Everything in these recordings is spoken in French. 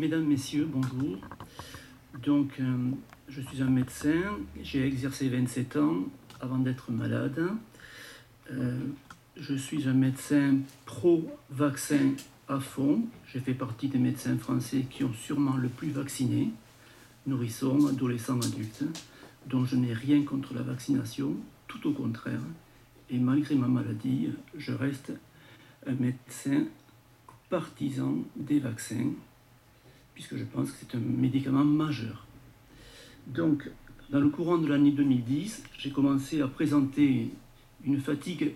Mesdames, Messieurs, bonjour. Donc, je suis un médecin, j'ai exercé 27 ans avant d'être malade. Je suis un médecin pro-vaccin à fond. J'ai fait partie des médecins français qui ont sûrement le plus vacciné, nourrissons, adolescents, adultes. Donc je n'ai rien contre la vaccination, tout au contraire. Et malgré ma maladie, je reste un médecin partisan des vaccins, puisque je pense que c'est un médicament majeur. Donc, dans le courant de l'année 2010, j'ai commencé à présenter une fatigue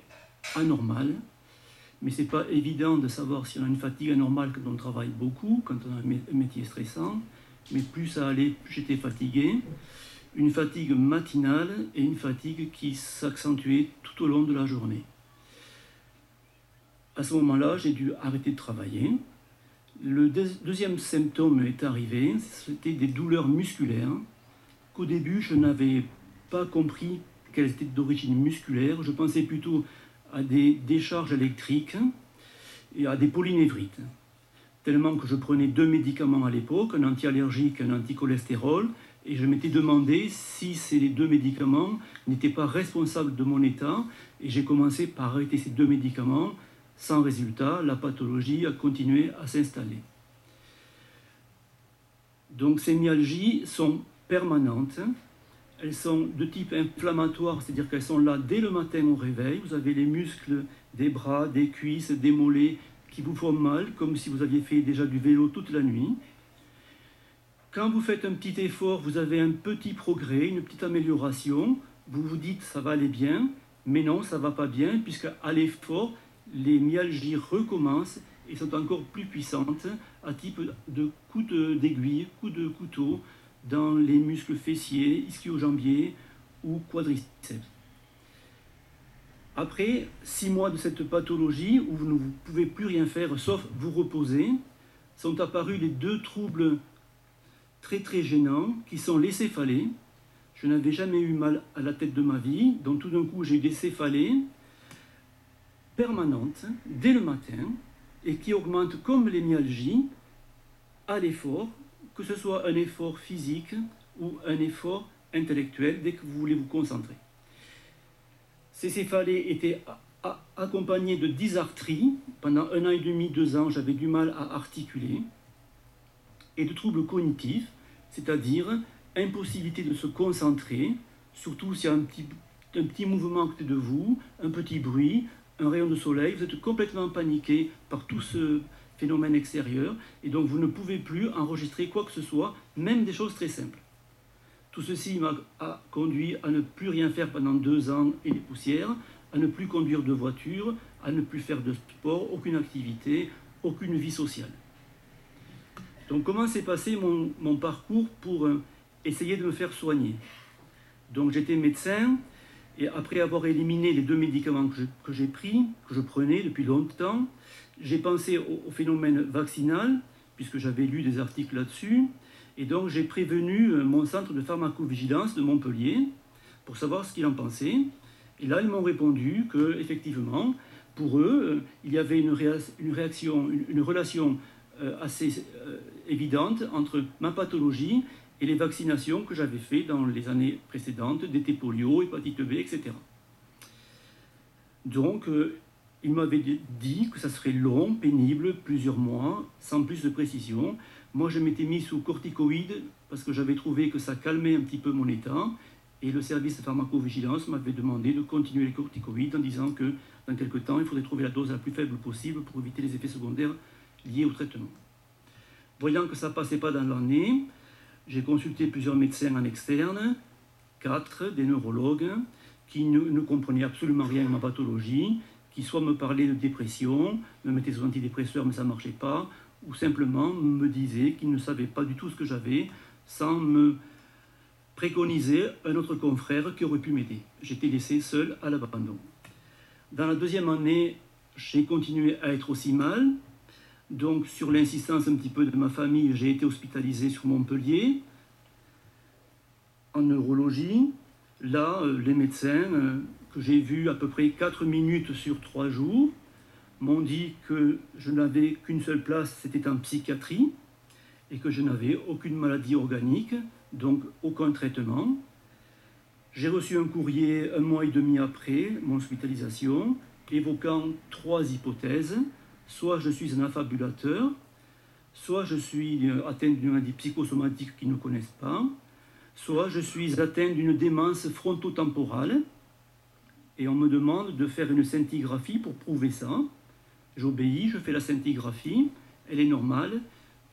anormale, mais ce n'est pas évident de savoir si on a une fatigue anormale quand on travaille beaucoup, quand on a un métier stressant, mais plus ça allait, plus j'étais fatigué. Une fatigue matinale et une fatigue qui s'accentuait tout au long de la journée. À ce moment-là, j'ai dû arrêter de travailler. Le deuxième symptôme est arrivé, c'était des douleurs musculaires, qu'au début, je n'avais pas compris qu'elles étaient d'origine musculaire. Je pensais plutôt à des décharges électriques et à des polynévrites. Tellement que je prenais 2 médicaments à l'époque, un anti-allergique et un anti-cholestérol, et je m'étais demandé si ces 2 médicaments n'étaient pas responsables de mon état, et j'ai commencé par arrêter ces 2 médicaments. Sans résultat, la pathologie a continué à s'installer. Donc ces myalgies sont permanentes, elles sont de type inflammatoire, c'est-à-dire qu'elles sont là dès le matin au réveil. Vous avez les muscles des bras, des cuisses, des mollets qui vous font mal, comme si vous aviez fait déjà du vélo toute la nuit. Quand vous faites un petit effort, vous avez un petit progrès, une petite amélioration. Vous vous dites ça va aller bien, mais non, ça ne va pas bien, puisque à l'effort, les myalgies recommencent et sont encore plus puissantes, à type de coups d'aiguille, coups de couteau, dans les muscles fessiers, ischio-jambiers ou quadriceps. Après 6 mois de cette pathologie, où vous ne pouvez plus rien faire sauf vous reposer, sont apparus les 2 troubles très gênants, qui sont les céphalées. Je n'avais jamais eu mal à la tête de ma vie, donc tout d'un coup j'ai eu des céphalées permanentes, dès le matin, et qui augmentent comme les myalgies à l'effort, que ce soit un effort physique ou un effort intellectuel, dès que vous voulez vous concentrer. Ces céphalées étaient accompagnées de dysarthrie. Pendant 1 an et demi, 2 ans, j'avais du mal à articuler. Et de troubles cognitifs, c'est-à-dire impossibilité de se concentrer, surtout s'il y a un petit mouvement à côté de vous, un petit bruit, un rayon de soleil, vous êtes complètement paniqué par tout ce phénomène extérieur, et donc vous ne pouvez plus enregistrer quoi que ce soit, même des choses très simples. Tout ceci m'a conduit à ne plus rien faire pendant 2 ans et des poussières, à ne plus conduire de voiture, à ne plus faire de sport, aucune activité, aucune vie sociale. Donc comment s'est passé mon parcours pour essayer de me faire soigner? Donc j'étais médecin, et après avoir éliminé les 2 médicaments que j'ai pris, que je prenais depuis longtemps, j'ai pensé au phénomène vaccinal, puisque j'avais lu des articles là-dessus, et donc j'ai prévenu mon centre de pharmacovigilance de Montpellier pour savoir ce qu'il en pensait. Et là, ils m'ont répondu qu'effectivement, pour eux, il y avait une relation assez évidente entre ma pathologie et les vaccinations que j'avais faites dans les années précédentes, d'été polio, hépatite B, etc. Donc, il m'avait dit que ça serait long, pénible, plusieurs mois, sans plus de précision. Moi, je m'étais mis sous corticoïdes parce que j'avais trouvé que ça calmait un petit peu mon état. Et le service de pharmacovigilance m'avait demandé de continuer les corticoïdes en disant que dans quelques temps, il faudrait trouver la dose la plus faible possible pour éviter les effets secondaires liés au traitement. Voyant que ça ne passait pas dans l'année, j'ai consulté plusieurs médecins en externe, 4, des neurologues, qui ne comprenaient absolument rien à ma pathologie, qui soit me parlaient de dépression, me mettaient sous antidépresseurs mais ça ne marchait pas, ou simplement me disaient qu'ils ne savaient pas du tout ce que j'avais, sans me préconiser un autre confrère qui aurait pu m'aider. J'étais laissé seul à l'abandon. Dans la 2e année, j'ai continué à être aussi mal. Donc, sur l'insistance un petit peu de ma famille, j'ai été hospitalisé sur Montpellier, en neurologie. Là, les médecins que j'ai vus à peu près 4 minutes sur 3 jours m'ont dit que je n'avais qu'une seule place, c'était en psychiatrie, et que je n'avais aucune maladie organique, donc aucun traitement. J'ai reçu un courrier 1 mois et demi après mon hospitalisation, évoquant 3 hypothèses. Soit je suis un affabulateur, soit je suis atteint d'une maladie psychosomatique qu'ils ne connaissent pas, soit je suis atteint d'une démence frontotemporale, et on me demande de faire une scintigraphie pour prouver ça. J'obéis, je fais la scintigraphie, elle est normale,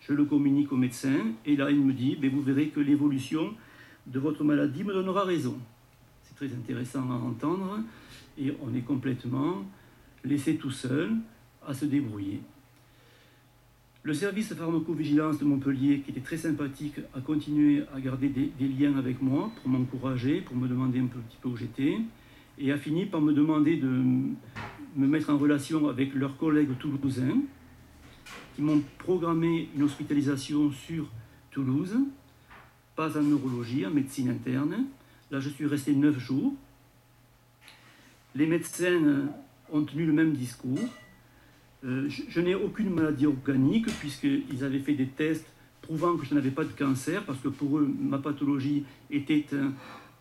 je le communique au médecin, et là il me dit, vous verrez que l'évolution de votre maladie me donnera raison. C'est très intéressant à entendre, et on est complètement laissé tout seul à se débrouiller. Le service de pharmacovigilance de Montpellier, qui était très sympathique, a continué à garder des liens avec moi pour m'encourager, pour me demander un petit peu où j'étais, et a fini par me demander de me mettre en relation avec leurs collègues toulousains, qui m'ont programmé une hospitalisation sur Toulouse, pas en neurologie, en médecine interne. Là, je suis resté 9 jours. Les médecins ont tenu le même discours. Je n'ai aucune maladie organique, puisqu'ils avaient fait des tests prouvant que je n'avais pas de cancer, parce que pour eux, ma pathologie était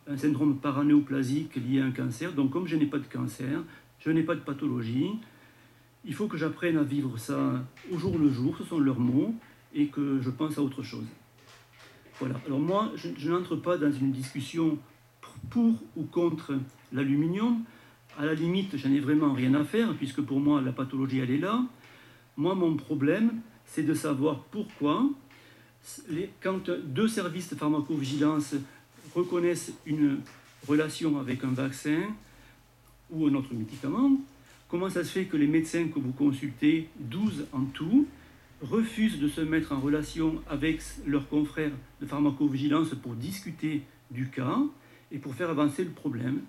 un syndrome paranéoplasique lié à un cancer. Donc, comme je n'ai pas de cancer, je n'ai pas de pathologie, il faut que j'apprenne à vivre ça au jour le jour, ce sont leurs mots, et que je pense à autre chose. Voilà. Alors moi, je n'entre pas dans une discussion pour ou contre l'aluminium. À la limite, j'en ai vraiment rien à faire, puisque pour moi, la pathologie, elle est là. Moi, mon problème, c'est de savoir pourquoi, quand 2 services de pharmacovigilance reconnaissent une relation avec un vaccin ou un autre médicament, comment ça se fait que les médecins que vous consultez, 12 en tout, refusent de se mettre en relation avec leurs confrères de pharmacovigilance pour discuter du cas et pour faire avancer le problème,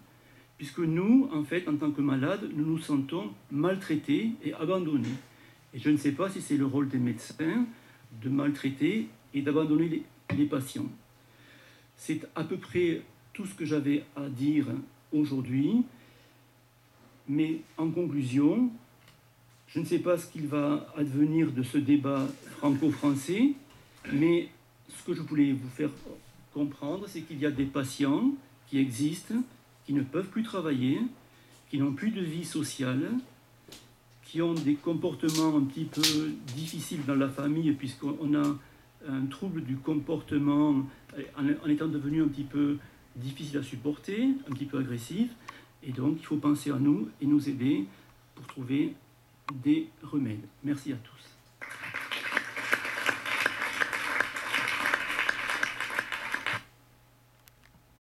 puisque nous, en fait, en tant que malades, nous nous sentons maltraités et abandonnés. Et je ne sais pas si c'est le rôle des médecins de maltraiter et d'abandonner les patients. C'est à peu près tout ce que j'avais à dire aujourd'hui. Mais en conclusion, je ne sais pas ce qu'il va advenir de ce débat franco-français, mais ce que je voulais vous faire comprendre, c'est qu'il y a des patients qui existent, qui ne peuvent plus travailler, qui n'ont plus de vie sociale, qui ont des comportements un petit peu difficiles dans la famille, puisqu'on a un trouble du comportement en étant devenu un petit peu difficile à supporter, un petit peu agressif. Et donc, il faut penser à nous et nous aider pour trouver des remèdes. Merci à tous.